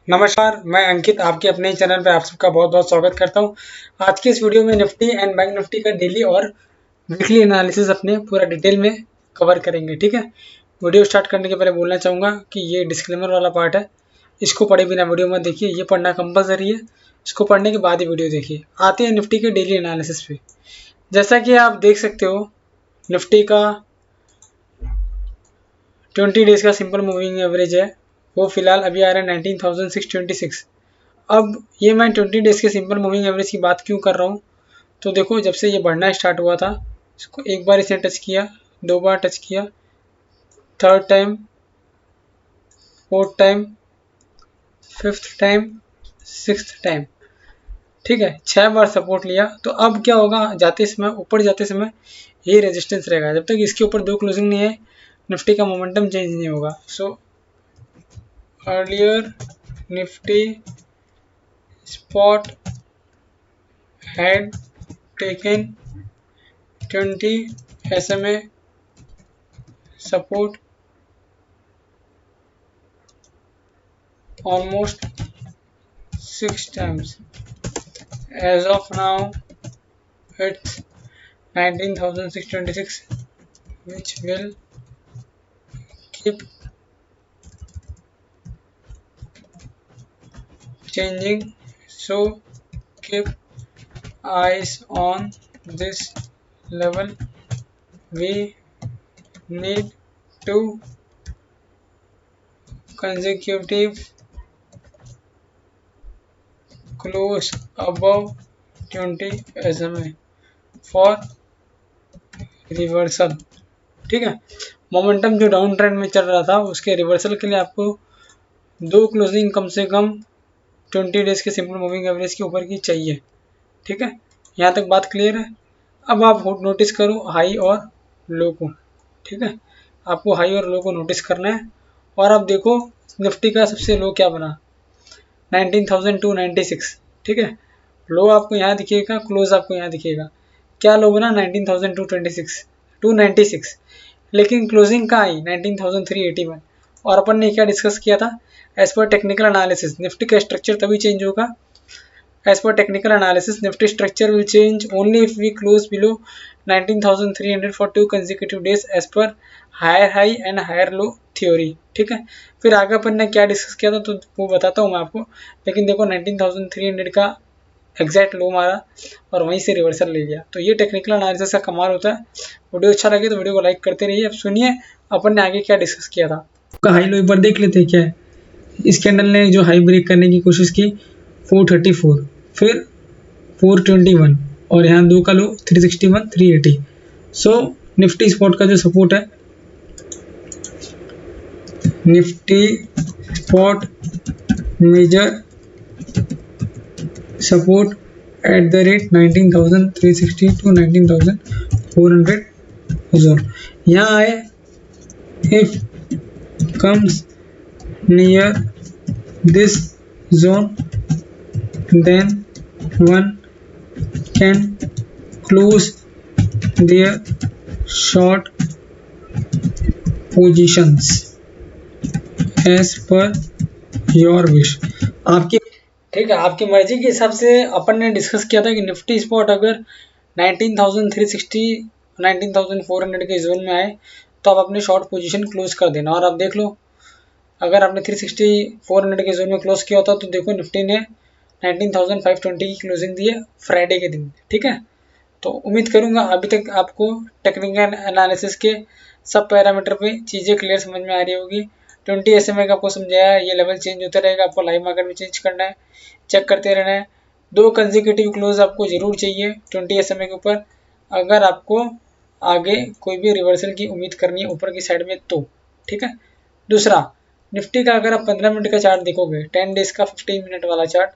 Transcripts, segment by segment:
नमस्कार, मैं अंकित आपके अपने ही चैनल पे आप सबका बहुत-बहुत स्वागत करता हूँ। आज की इस वीडियो में निफ्टी एंड बैंक निफ्टी का डेली और वीकली एनालिसिस अपने पूरा डिटेल में कवर करेंगे, ठीक है? वीडियो स्टार्ट करने के पहले बोलना चाहूँगा कि ये डिस्क्लेमर वाला पार्ट है, इसको पढ़े बिना वीडियो मत देखिए, ये पढ़ना कंपल्सरी है, इसको पढ़ने के बाद ही वीडियो देखिए। आते हैं निफ्टी के डेली एनालिसिस पे। जैसा कि आप देख सकते हो, निफ्टी का 20 डेज़ का सिंपल मूविंग एवरेज है, वो फिलहाल अभी आ रहा है 19,626। अब ये मैं 20 डेज़ के सिंपल मूविंग एवरेज की बात क्यों कर रहा हूँ, तो देखो जब से ये बढ़ना स्टार्ट हुआ था, इसको एक बार इसने टच किया, 2 बार टच किया, third time, fourth time, fifth time, sixth time, ठीक है, 6 बार सपोर्ट लिया। तो अब क्या होगा, जाते समय ऊपर जाते समय ये रेजिस्टेंस रहेगा, जब तक इसके ऊपर 2 क्लोजिंग नहीं है निफ्टी का मोमेंटम चेंज नहीं होगा। So earlier Nifty spot had taken 20 SMA support almost 6 times. As of now, it's 19,626, which will keep changing. So keep eyes on this level. We need 2 consecutive close above 20 SMA for reversal, ठीक है। Momentum जो down trend में चल रहा था उसके reversal के लिए आपको 2 क्लोजिंग कम से कम 20 डेज के सिंपल मूविंग एवरेज के ऊपर की चाहिए, ठीक है। यहाँ तक बात क्लियर है। अब आप नोटिस करो हाई और लो को, ठीक है। आपको हाई और लो को नोटिस करना है और आप देखो निफ्टी का सबसे लो क्या बना, 19,296, ठीक है। लो आपको यहाँ दिखेगा, क्लोज आपको यहाँ दिखेगा। क्या लो बना, 19,226, 296, लेकिन क्लोजिंग कहाँ आई, 19,381। और अपन ने क्या डिस्कस किया था, as per technical analysis Nifty का स्ट्रक्चर तभी चेंज होगा, as per technical analysis Nifty structure will change only if we close below 19,300 for 2 consecutive days as per higher high and higher low theory, ठीक है। फिर आगे अपन ने क्या discuss किया था तो वो बताता हूँ मैं आपको, लेकिन देखो 19,300 का एग्जैक्ट लो मारा और वहीं से रिवर्सल ले लिया। तो ये टेक्निकल एनालिसिस का कमाल होता है। वीडियो अच्छा लगे तो वीडियो को लाइक करते रहिए। अब सुनिए अपन ने आगे क्या डिस्कस किया था। हाई लो एक बार देख लेते हैं क्या है। इस कैंडल ने जो हाई ब्रेक करने की कोशिश की 434, फिर 421 और यहाँ 2 का लो 361, 380। सो निफ्टी स्पॉट का जो सपोर्ट है, Nifty spot major support at the rate 19,360 to 19,400 zone. यहाँ आए, if comes near this zone then one can close their short positions as per your wish. आपकी, ठीक है, आपकी मर्जी के हिसाब से अपन ने डिस्कस किया था कि निफ्टी स्पॉट अगर 19,360 19,400 के जोन में आए तो आप अपनी शॉर्ट पोजीशन क्लोज कर देना। और आप देख लो अगर आपने 360 400 के जोन में क्लोज किया होता तो देखो निफ्टी ने 19,520 की क्लोजिंग दी है फ्राइडे के दिन, ठीक है। तो उम्मीद करूंगा अभी तक आपको टेक्निकल एनालिसिस के सब पैरामीटर पे चीज़ें क्लियर समझ में आ रही होगी। 20 SMA का आपको समझाया, ये लेवल चेंज होता रहेगा, आपको लाइव मार्केट में चेंज करना है, चेक करते रहना है। 2 कंसेक्यूटिव क्लोज आपको जरूर चाहिए 20 SMA के ऊपर, अगर आपको आगे कोई भी रिवर्सल की उम्मीद करनी है ऊपर की साइड में तो, ठीक है। दूसरा, निफ्टी का अगर आप 15 मिनट का चार्ट देखोगे, 10 डेज का 15 मिनट वाला चार्ट,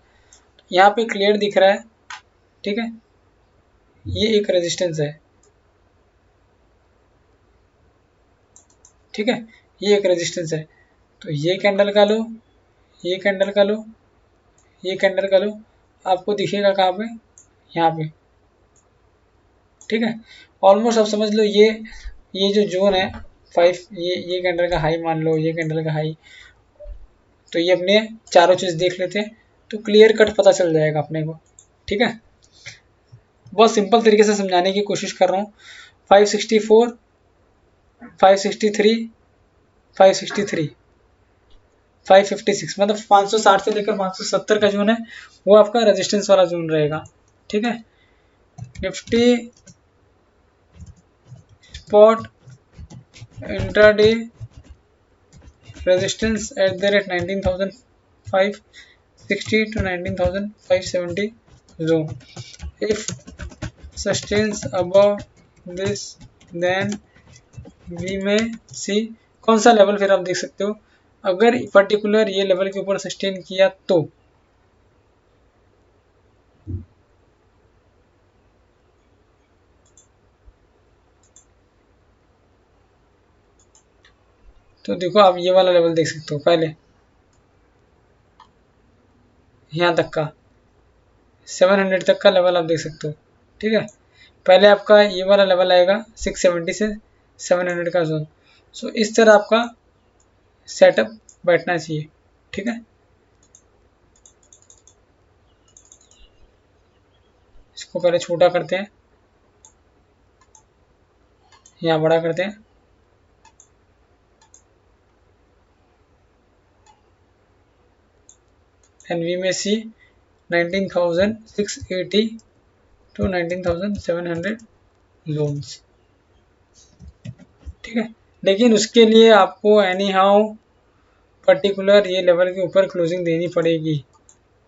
यहाँ पे क्लियर दिख रहा है, ठीक है। ये एक रेजिस्टेंस है, ठीक है, ये एक रेजिस्टेंस है। तो ये कैंडल का लो, ये कैंडल का लो, ये कैंडल का लो, आपको दिखेगा कहाँ पे, यहाँ पे, ठीक है। ऑलमोस्ट आप समझ लो ये जो जोन है 5, ये कैंडल का हाई मान लो, ये कैंडल का हाई, तो ये अपने चारों चीज़ देख लेते हैं तो क्लियर कट पता चल जाएगा अपने को। ठीक है, बहुत सिंपल तरीके से समझाने की कोशिश कर रहा हूँ। 564, 563, 563, 556 मतलब 560 से लेकर 570 का जोन है वो आपका रेजिस्टेंस वाला जोन रहेगा। ठीक है, Nifty spot intraday resistance at the rate 19,560 to 19,570 zone. If sustains above this then we may see, कौन सा लेवल फिर आप देख सकते हो, अगर पर्टिकुलर ये लेवल के ऊपर सस्टेन किया तो देखो आप ये वाला लेवल देख सकते हो, पहले यहाँ तक का 700 तक का लेवल आप देख सकते हो। ठीक है, पहले आपका ये वाला लेवल आएगा 670 से 700 का जोन। सो इस तरह आपका सेटअप बैठना चाहिए। ठीक है, इसको पहले छोटा करते हैं, यहाँ बड़ा करते हैं, and we may see 19,680 to 19,700 zones। ठीक है, लेकिन उसके लिए आपको एनी हाउ पर्टिकुलर ये लेवल के ऊपर क्लोजिंग देनी पड़ेगी।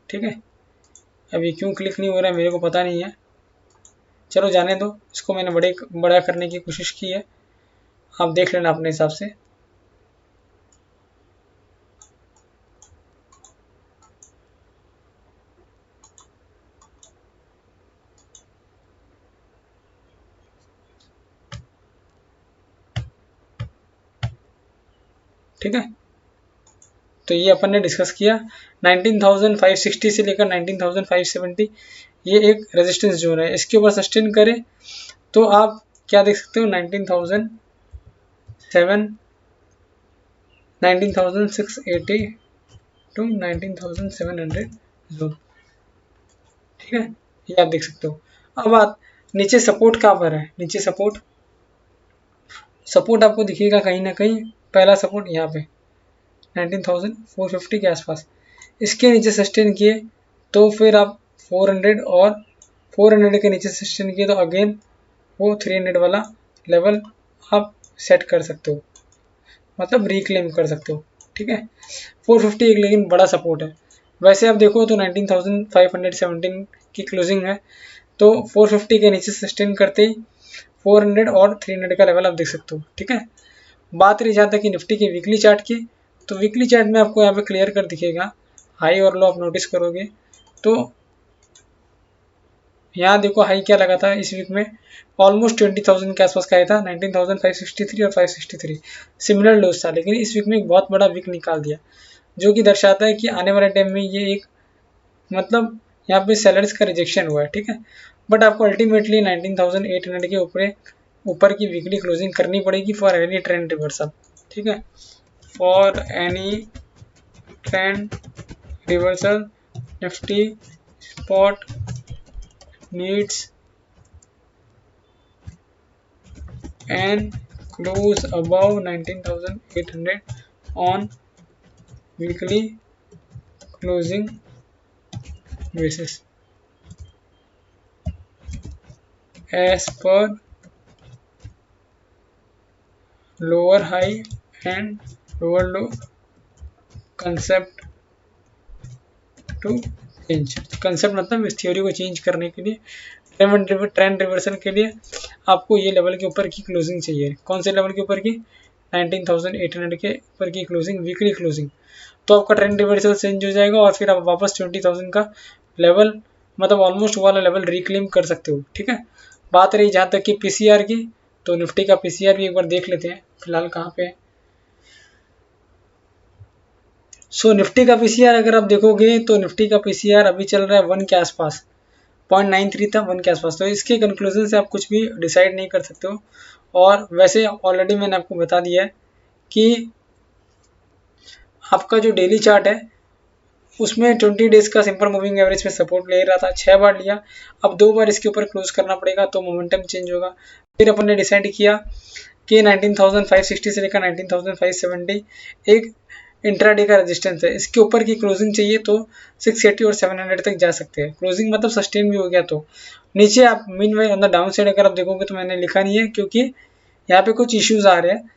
ठीक है, अभी क्यों क्लिक नहीं हो रहा है मेरे को पता नहीं है, चलो जाने दो, इसको मैंने बड़ा करने की कोशिश की है, आप देख लेना अपने हिसाब से। ठीक है, तो ये अपन ने डिस्कस किया 19,560 से लेकर 19,570 ये एक रेजिस्टेंस जोन है, इसके ऊपर सस्टेन करें तो आप क्या देख सकते हो 19,680 टू 19,700 जोन। ठीक है, ये आप देख सकते हो। अब आप नीचे सपोर्ट कहाँ पर है, नीचे सपोर्ट आपको दिखेगा कहीं ना कहीं, पहला सपोर्ट यहाँ पे 19,450 के आसपास, इसके नीचे सस्टेन किए तो फिर आप 400 और 400 के नीचे सस्टेन किए तो अगेन वो 300 वाला लेवल आप सेट कर सकते हो, मतलब रिक्लेम कर सकते हो। ठीक है, 450 एक लेकिन बड़ा सपोर्ट है, वैसे आप देखो तो 19,517 की क्लोजिंग है, तो 450 के नीचे सस्टेन करते ही 400 और 300 का लेवल आप देख सकते हो। ठीक है, बात रही जहाँ तक कि निफ्टी की वीकली चार्ट की, तो वीकली चार्ट में आपको यहाँ पे क्लियर कर दिखेगा, हाई और लो आप नोटिस करोगे तो यहाँ देखो हाई क्या लगा था इस वीक में, ऑलमोस्ट 20,000 के आसपास का आया था, 19,563 और 563 सिमिलर लोस था, लेकिन इस वीक में एक बहुत बड़ा वीक निकाल दिया, जो कि दर्शाता है कि आने वाले टाइम में ये एक मतलब यहाँ पे सेलर्स का रिजेक्शन हुआ है। ठीक है, बट आपको अल्टीमेटली 19,800 के ऊपर की वीकली क्लोजिंग करनी पड़ेगी फॉर एनी ट्रेंड रिवर्सल। ठीक है, for any trend reversal Nifty spot needs and close above 19,800 on weekly closing basis as per lower high and lower low concept to change। Concept मतलब इस theory को change करने के लिए, trend reversal के लिए आपको ये लेवल के ऊपर की क्लोजिंग चाहिए। कौन से लेवल के ऊपर की, 19,800 के ऊपर की क्लोजिंग, वीकली क्लोजिंग, तो आपका ट्रेंड रिवर्सल चेंज हो जाएगा और फिर आप वापस 20,000 का लेवल मतलब ऑलमोस्ट वाला लेवल रिक्लेम कर सकते हो। ठीक है, बात रही जहाँ तक कि पीसीआर की, तो निफ्टी का पीसीआर भी एक बार देख लेते हैं फिलहाल कहाँ पे है। सो निफ्टी का पीसीआर अगर आप देखोगे तो निफ्टी का पीसीआर अभी चल रहा है 1 के आसपास, 0.93 था 1 के आसपास, तो इसके कंक्लूजन से आप कुछ भी डिसाइड नहीं कर सकते हो। और वैसे ऑलरेडी मैंने आपको बता दिया है कि आपका जो डेली चार्ट है उसमें 20 डेज का सिंपल मूविंग एवरेज में सपोर्ट ले रहा था, 6 बार लिया, अब 2 बार इसके ऊपर क्लोज करना पड़ेगा तो मोमेंटम चेंज होगा। फिर अपन ने डिसाइड किया कि 19,560 से लेकर 19,570 एक इंट्राडे का रेजिस्टेंस है, इसके ऊपर की क्लोजिंग चाहिए तो 680 और 700 तक जा सकते हैं। क्लोजिंग मतलब सस्टेन भी हो गया तो नीचे आप meanwhile on the down side अगर आप देखोगे तो मैंने लिखा नहीं है क्योंकि यहाँ पे कुछ इश्यूज आ रहे हैं।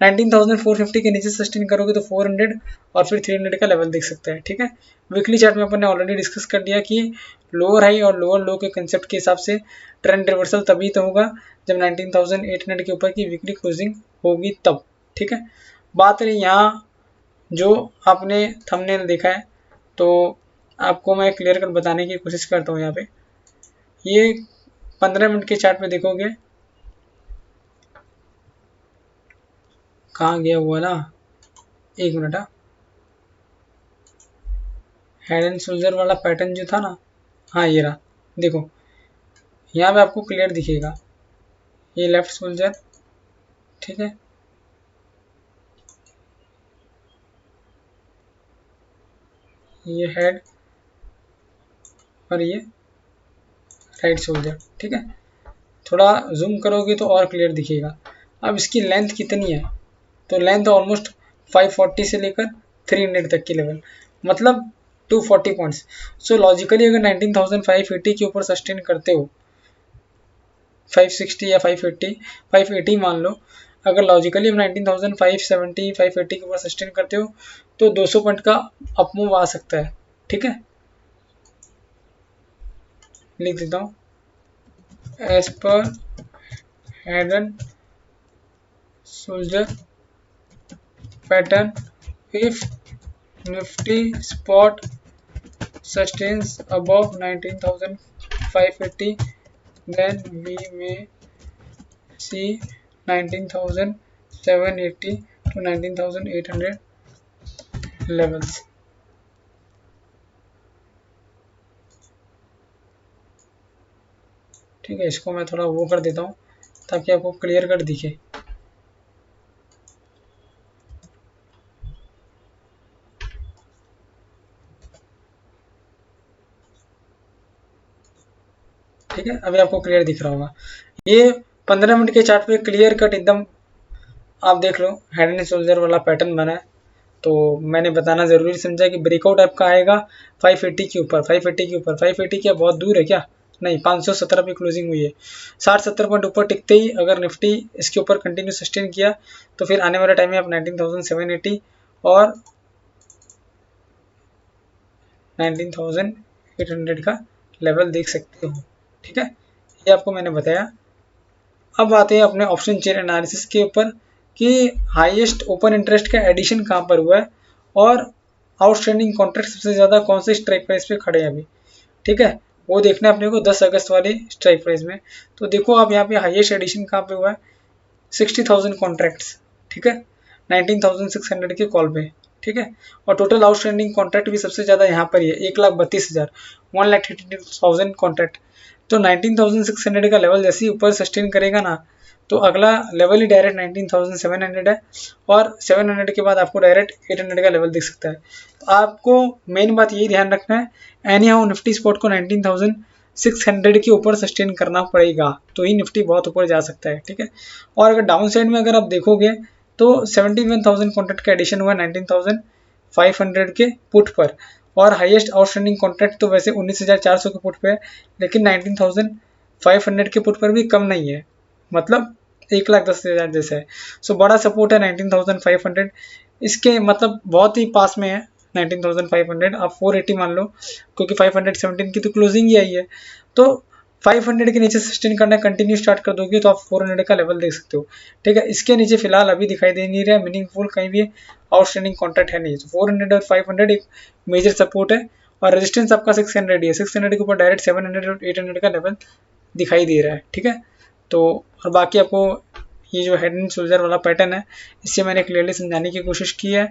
19,450 के नीचे सस्टेन करोगे तो 400 और फिर 300 का लेवल देख सकते हैं, ठीक है। वीकली चार्ट में अपन ने ऑलरेडी डिस्कस कर दिया कि लोअर हाई और लोअर लो के कंसेप्ट के हिसाब से ट्रेंड रिवर्सल तभी तो होगा जब 19,800 के ऊपर की वीकली क्लोजिंग होगी तब, ठीक है। बात रही यहाँ जो आपने थंबनेल देखा है तो आपको मैं क्लियर कर बताने की कोशिश करता हूँ। यहाँ पे ये 15 मिनट के चार्ट पे देखोगे, कहाँ गया हुआ ना, एक मिनट, हेड एंड शोल्डर वाला पैटर्न जो था ना, हाँ ये रहा, देखो यहाँ पे आपको क्लियर दिखेगा, ये लेफ्ट शोल्डर, ठीक है, ये हेड और ये राइट शोल्डर, ठीक है। थोड़ा जूम करोगे तो और क्लियर दिखेगा। अब इसकी लेंथ कितनी है तो लेंथ ऑलमोस्ट 540 से लेकर 300 तक की लेवल, मतलब 240 पॉइंट्स। सो लॉजिकली अगर 19,580 के ऊपर सस्टेन करते हो, 560 या 580 मान लो, अगर लॉजिकली 19,570 580 के ऊपर सस्टेन करते हो तो 200 पॉइंट का अपमूव आ सकता है, ठीक है। लिख देता हूँ, as per head and shoulder pattern, if Nifty spot sustains above 19,580 then we may see 19,780 to 19,800 levels, ठीक है। इसको मैं थोड़ा वो कर देता हूँ ताकि आपको क्लियर कट दिखे। ठीक है, अभी आपको क्लियर दिख रहा होगा। ये 15 मिनट के चार्ट पे क्लियर कट एकदम आप देख लो, हेड एंड शोल्डर वाला पैटर्न बना है। तो मैंने बताना जरूरी समझा कि ब्रेकआउट आपका आएगा 580 के ऊपर, 580 के ऊपर, 580 क्या बहुत दूर है क्या, नहीं, 517 पे क्लोजिंग हुई है। 60-70 पॉइंट ऊपर टिकते ही अगर निफ्टी इसके ऊपर कंटिन्यू सस्टेन किया तो फिर आने वाले टाइम में आप 19,780 और 19,800 का लेवल देख सकते हो, ठीक है। ये आपको मैंने बताया। अब आते हैं अपने ऑप्शन चेन एनालिसिस के ऊपर कि हाईएस्ट ओपन इंटरेस्ट का एडिशन कहाँ पर हुआ है और आउटस्टैंडिंग कॉन्ट्रैक्ट सबसे ज़्यादा कौन से स्ट्राइक प्राइस पे खड़े हैं अभी, ठीक है। वो देखना है अपने को 10 अगस्त वाले स्ट्राइक प्राइस में। तो देखो आप यहाँ पे हाईएस्ट एडिशन कहाँ पे हुआ है, 60,000 कॉन्ट्रैक्ट्स, ठीक है, 19,600 के कॉल पे, ठीक है। और टोटल आउटस्टैंडिंग कॉन्ट्रैक्ट भी सबसे ज़्यादा यहाँ पर ही है, 1,32,000, 1,32,000 कॉन्ट्रैक्ट। तो 19,600 का लेवल जैसे ही ऊपर सस्टेन करेगा ना तो अगला लेवल ही डायरेक्ट 19,700 है और 700 के बाद आपको डायरेक्ट 800 का लेवल दिख सकता है। तो आपको मेन बात यही ध्यान रखना है, एनी हाउ निफ्टी स्पॉट को 19,600 के ऊपर सस्टेन करना पड़ेगा तो ही निफ्टी बहुत ऊपर जा सकता है, ठीक है। और अगर डाउन साइड में अगर आप देखोगे तो 71,000 कॉन्ट्रैक्ट का एडिशन हुआ 19,500 के पुट पर और हाईएस्ट आउटस्टैंडिंग कॉन्ट्रैक्ट तो वैसे 19,400 के पुट पे है, लेकिन 19,500 के पुट पर भी कम नहीं है, मतलब 1,10,000 जैसा है। सो बड़ा सपोर्ट है 19,500, इसके मतलब बहुत ही पास में है 19,500। आप 480 मान लो क्योंकि 517 की तो क्लोजिंग ही आई है, तो 500 के नीचे सस्टेन करना कंटिन्यू स्टार्ट कर दोगे तो आप 400 का लेवल देख सकते हो, ठीक है। इसके नीचे फिलहाल अभी दिखाई दे नहीं रहा है मीनिंगफुल कहीं भी आउटस्टैंडिंग कॉन्ट्रैक्ट है नहीं। तो 400 और 500 एक मेजर सपोर्ट है और रेजिस्टेंस आपका 600 ही है। 600 के ऊपर डायरेक्ट 700 और 800 का लेवल दिखाई दे रहा है, ठीक है। तो और बाकी आपको ये जो हेड एंड शोल्डर वाला पैटर्न है इससे मैंने क्लियरली समझाने की कोशिश की है,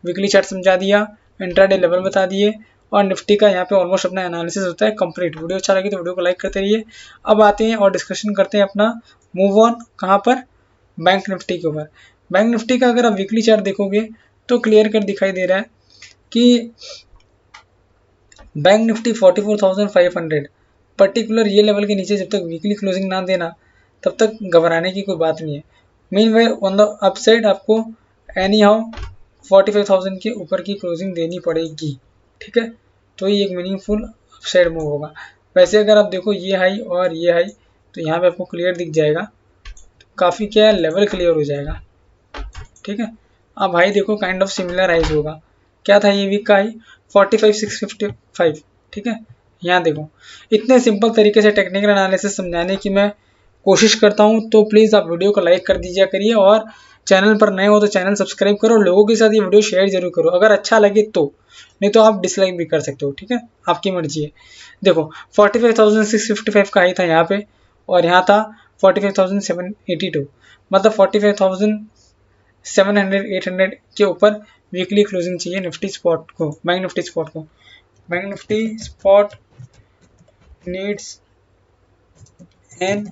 वीकली चार्ट समझा दिया, इंट्राडे लेवल बता दिए और निफ्टी का यहाँ पे ऑलमोस्ट अपना एनालिसिस होता है कंप्लीट। वीडियो अच्छा लगे तो वीडियो को लाइक करते रहिए। अब आते हैं और डिस्कशन करते हैं अपना मूव ऑन कहाँ पर, बैंक निफ्टी के ऊपर। बैंक निफ्टी का अगर आप वीकली चार्ट देखोगे तो क्लियर कट दिखाई दे रहा है कि बैंक निफ्टी 44,500 पर्टिकुलर ये लेवल के नीचे जब तक वीकली क्लोजिंग ना देना तब तक घबराने की कोई बात नहीं है। Meanwhile on the upside आपको एनी हाउ 45,000 के ऊपर की क्लोजिंग देनी पड़ेगी, ठीक है, तो ये एक मीनिंगफुल अपसाइड मूव होगा। वैसे अगर आप देखो ये हाई और ये हाई तो यहाँ पे आपको क्लियर दिख जाएगा, तो काफ़ी क्या है लेवल क्लियर हो जाएगा, ठीक है। अब हाई देखो काइंड ऑफ सिमिलर हाइज होगा, क्या था ये वीक का हाई 45,655, ठीक है। यहाँ देखो इतने सिंपल तरीके से टेक्निकल एनालिसिस समझाने की मैं कोशिश करता हूँ, तो प्लीज़ आप वीडियो को लाइक कर दीजिए करिए और चैनल पर नए हो तो चैनल सब्सक्राइब करो, लोगों के साथ ये वीडियो शेयर जरूर करो अगर अच्छा लगे तो, नहीं तो आप डिसलाइक भी कर सकते हो, ठीक है, आपकी मर्जी है। देखो 45,655 का हाई था यहाँ पे और यहाँ था 45,782, मतलब 45,700 800 के ऊपर वीकली क्लोजिंग चाहिए निफ्टी स्पॉट को, बैंक निफ्टी स्पॉट को। Bank Nifty spot needs an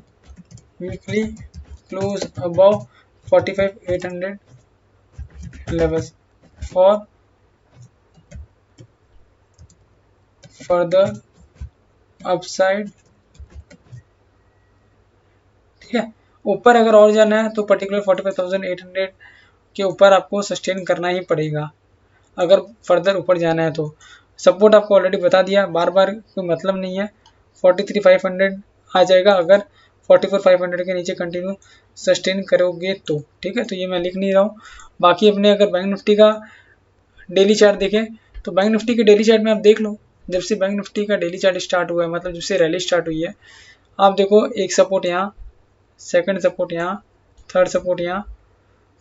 weekly close above 45,800 levels for further upside, ठीक है। ऊपर अगर और जाना है तो पर्टिकुलर 45,800 के ऊपर आपको सस्टेन करना ही पड़ेगा अगर फर्दर ऊपर जाना है तो। सपोर्ट आपको ऑलरेडी बता दिया, बार बार कोई मतलब नहीं है, 43,500 आ जाएगा अगर 44,500 के नीचे कंटिन्यू सस्टेन करोगे तो, ठीक है, तो ये मैं लिख नहीं रहा हूँ। बाकी अपने अगर बैंक निफ्टी का डेली चार्ट देखें तो बैंक निफ्टी के डेली चार्ट में आप देख लो, जब से बैंक निफ्टी का डेली चार्ट स्टार्ट हुआ है, मतलब जब से रैली स्टार्ट हुई है, आप देखो एक सपोर्ट यहाँ, सेकंड सपोर्ट यहाँ, थर्ड सपोर्ट यहाँ,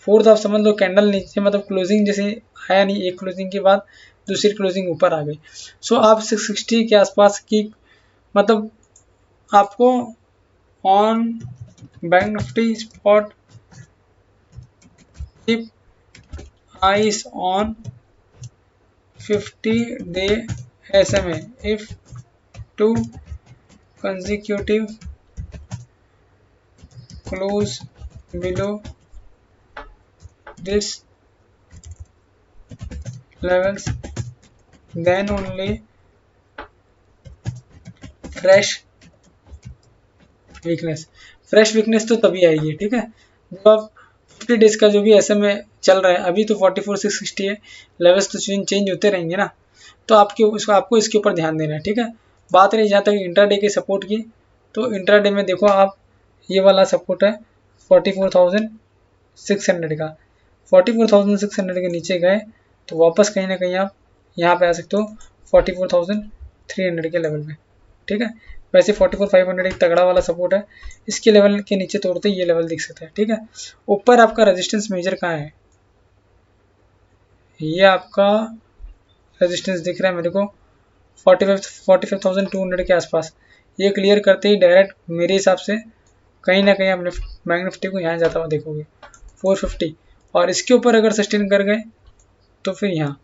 फोर्थ आप समझ लो कैंडल नीचे, मतलब क्लोजिंग जैसे आया नहीं, एक क्लोजिंग के बाद दूसरी क्लोजिंग ऊपर आ गई। सो आप 660 के आसपास की, मतलब आपको on bank Nifty spot keep eyes on 50-day SMA if two consecutive close below this levels then only fresh weakness तो तभी आएगी, ठीक है, जब आप 50 डेज का जो भी SMA चल रहा है, अभी तो 44,660 है, लेवल्स तो चेंज होते रहेंगे ना, तो आपको इसके ऊपर ध्यान देना है, ठीक है। बात रही जहाँ तक इंट्राडे के सपोर्ट की, तो इंट्राडे में देखो आप ये वाला सपोर्ट है 44,600 का, 44,600 के नीचे गए तो वापस कहीं ना कहीं आप यहाँ पे आ सकते हो 44,300 के लेवल में, ठीक है। वैसे 44,500 एक तगड़ा वाला सपोर्ट है, इसके लेवल के नीचे तोड़ते ये लेवल दिख सकता है, ठीक है। ऊपर आपका रेजिस्टेंस मेजर कहाँ है, ये आपका रेजिस्टेंस दिख रहा है मेरे को 45,200 के आसपास, ये क्लियर करते ही डायरेक्ट मेरे हिसाब से कहीं ना कहीं आप बैंक निफ्टी को यहाँ जाता हुआ देखोगे 450, और इसके ऊपर अगर सस्टेन कर गए तो फिर यहाँ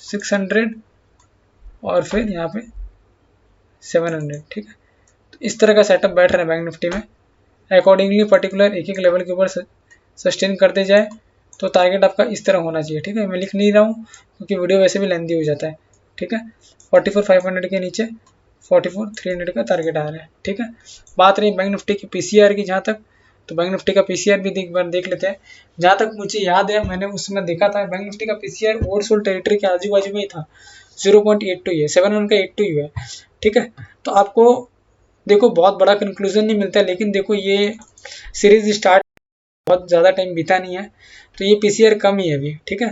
600 और फिर यहाँ पे 700, ठीक है। तो इस तरह का सेटअप बैठ रहा है बैंक निफ्टी में, अकॉर्डिंगली पर्टिकुलर एक एक लेवल के ऊपर सस्टेन करते जाए तो टारगेट आपका इस तरह होना चाहिए, ठीक है। मैं लिख नहीं रहा हूँ क्योंकि वीडियो वैसे भी लेंदी हो जाता है, ठीक है। 44,500 के नीचे 44,300 का टारगेट आ रहा है, ठीक है। बात रही बैंक निफ्टी की पीसीआर की, जहाँ तक तो बैंक निफ्टी का पीसीआर भी एक बार देख लेते हैं। जहाँ तक मुझे याद है मैंने उस समय देखा था बैंक निफ्टी का पीसीआर ओवरसोल्ड टेरिटरी के आजू बाजू में ही था, 0.82 है, 7 का 82 ही है, ठीक है। तो आपको देखो बहुत बड़ा कंक्लूजन नहीं मिलता है, लेकिन देखो ये सीरीज स्टार्ट बहुत ज़्यादा टाइम बीता नहीं है, तो ये पीसीआर कम ही है अभी, ठीक है।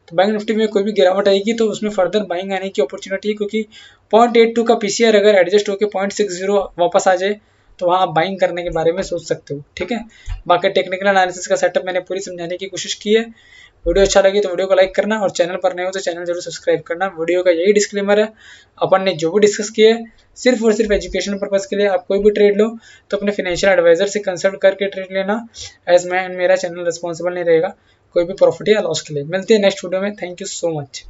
तो बैंक निफ्टी में कोई भी गिरावट आएगी तो उसमें फर्दर बाइंग आने की अपॉर्चुनिटी है, क्योंकि 0.82 का पीसीआर अगर एडजस्ट होकर 0.60 वापस आ जाए तो वहाँ आप बाइंग करने के बारे में सोच सकते हो, ठीक है। बाकी टेक्निकल एनालिसिस का सेटअप मैंने पूरी समझाने की कोशिश की है। वीडियो अच्छा लगी तो वीडियो को लाइक करना और चैनल पर नए हो तो चैनल जरूर सब्सक्राइब करना। वीडियो का यही डिस्क्लेमर है, अपन ने जो भी डिस्कस किया है सिर्फ और सिर्फ एजुकेशन पर्पज़ के लिए। आप कोई भी ट्रेड लो तो अपने फाइनेंशियल एडवाइजर से कंसल्ट करके ट्रेड लेना, एज मैं एंड मेरा चैनल रिस्पॉन्सिबल नहीं रहेगा कोई भी प्रॉफिट या लॉस के लिए। मिलते हैं नेक्स्ट वीडियो में, थैंक यू सो मच।